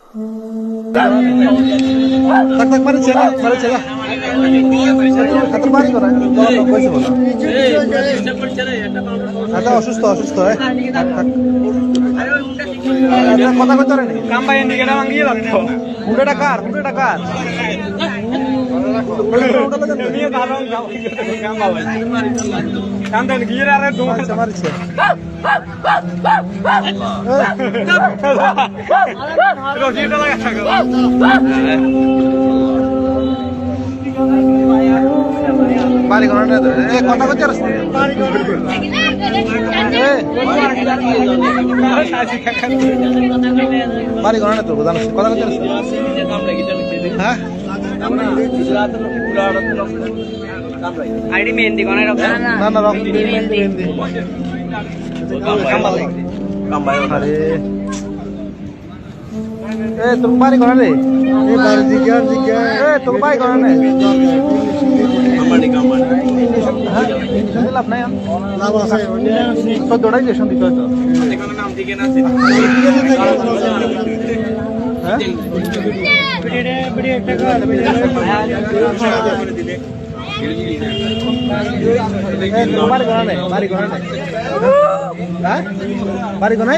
Tak tak mari cela. Katar bari kora. Kaise bola? Ada অসুস্থ tak. Ada কথা কইতে রে কাম ভাই এন্ডি গেডা ভাঙিয়ে লাগতো 100 টাকা 100 টাকা নিয়ে দাঁড়াও কাম ভাই কাম দেন গিয়ে আরে দো মারছে রোজিটা লাগা থাকো বাড়ি কোন না এ কথা কইতে রে বাড়ি কোন বাড়ি কোন না তো জানো কথা কইতে রে হ্যাঁ আইডি মেহেন্দি কোন রাখ না না রাখ মেহেন্দি কাম আরে এ তুমি বাড়ি কোন রে এ বাড়ি দিকে এ তুমি বাড়ি কোন না লাভ নাই লাভ আছে তো দৌড়াই লেশন দিতে হতো নাম দিকে না হ্যাঁ বিড়ি একটা বাড়ি কোন